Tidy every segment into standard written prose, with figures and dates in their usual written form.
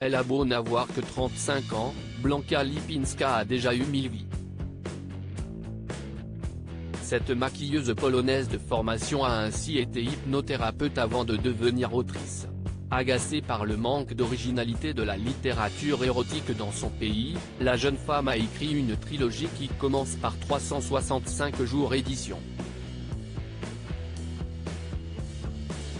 Elle a beau n'avoir que 35 ans, Blanka Lipinska a déjà eu 1000 vies. Cette maquilleuse polonaise de formation a ainsi été hypnothérapeute avant de devenir autrice. Agacée par le manque d'originalité de la littérature érotique dans son pays, la jeune femme a écrit une trilogie qui commence par 365 jours édition.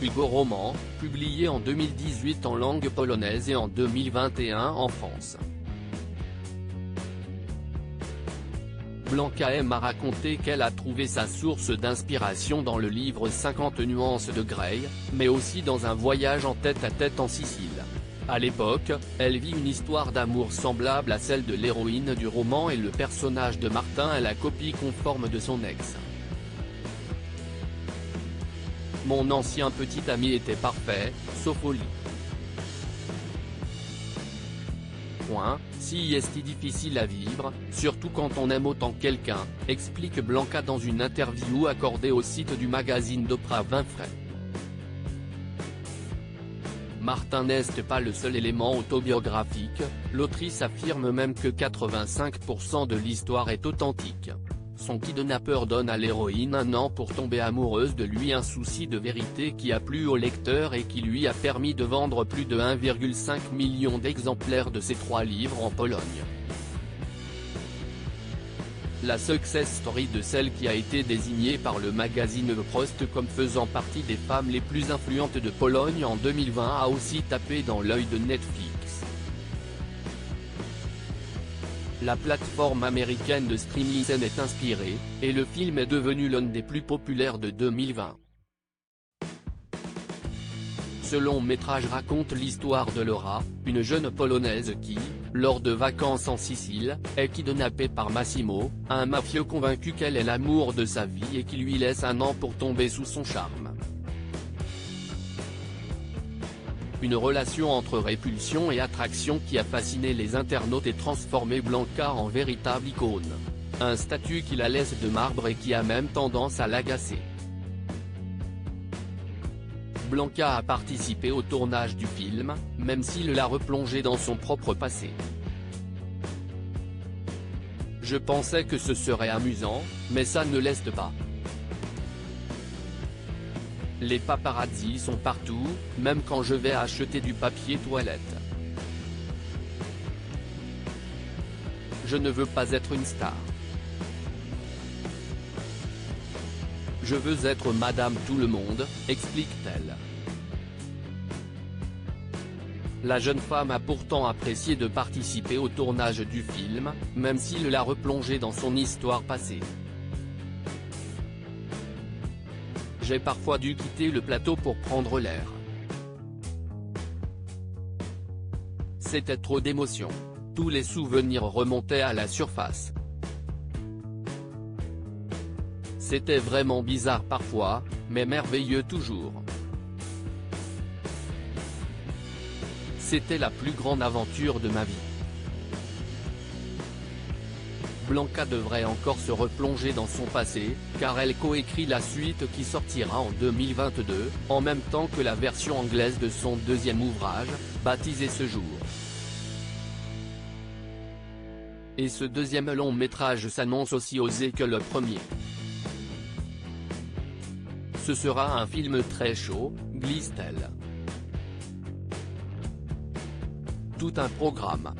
Hugo roman, publié en 2018 en langue polonaise et en 2021 en France. Blanka aime à raconter qu'elle a trouvé sa source d'inspiration dans le livre 50 nuances de Grey, mais aussi dans un voyage en tête-à-tête en Sicile. À l'époque, elle vit une histoire d'amour semblable à celle de l'héroïne du roman et le personnage de Martin est la copie conforme de son ex. Mon ancien petit ami était parfait, sauf au lit. Si est difficile à vivre, surtout quand on aime autant quelqu'un, explique Blanka dans une interview accordée au site du magazine d'Oprah Winfrey. Martin n'est pas le seul élément autobiographique, l'autrice affirme même que 85% de l'histoire est authentique. Son kidnappeur donne à l'héroïne un an pour tomber amoureuse de lui, un souci de vérité qui a plu au lecteur et qui lui a permis de vendre plus de 1,5 million d'exemplaires de ses 3 livres en Pologne. La success story de celle qui a été désignée par le magazine Prost comme faisant partie des femmes les plus influentes de Pologne en 2020 a aussi tapé dans l'œil de Netflix. La plateforme américaine de streaming s'en est inspirée, et le film est devenu l'un des plus populaires de 2020. Ce long métrage raconte l'histoire de Laura, une jeune Polonaise qui, lors de vacances en Sicile, est kidnappée par Massimo, un mafieux convaincu qu'elle est l'amour de sa vie et qui lui laisse un an pour tomber sous son charme. Une relation entre répulsion et attraction qui a fasciné les internautes et transformé Blanka en véritable icône. Un statut qui la laisse de marbre et qui a même tendance à l'agacer. Blanka a participé au tournage du film, même s'il l'a replongé dans son propre passé. Je pensais que ce serait amusant, mais ça ne l'est pas. Les paparazzis sont partout, même quand je vais acheter du papier toilette. Je ne veux pas être une star. Je veux être Madame Tout-le-Monde, explique-t-elle. La jeune femme a pourtant apprécié de participer au tournage du film, même s'il l'a replongé dans son histoire passée. J'ai parfois dû quitter le plateau pour prendre l'air. C'était trop d'émotions. Tous les souvenirs remontaient à la surface. C'était vraiment bizarre parfois, mais merveilleux toujours. C'était la plus grande aventure de ma vie. Blanka devrait encore se replonger dans son passé, car elle coécrit la suite qui sortira en 2022, en même temps que la version anglaise de son deuxième ouvrage, baptisé ce jour. Et ce deuxième long métrage s'annonce aussi osé que le premier. Ce sera un film très chaud, glisse-t-elle. Tout un programme.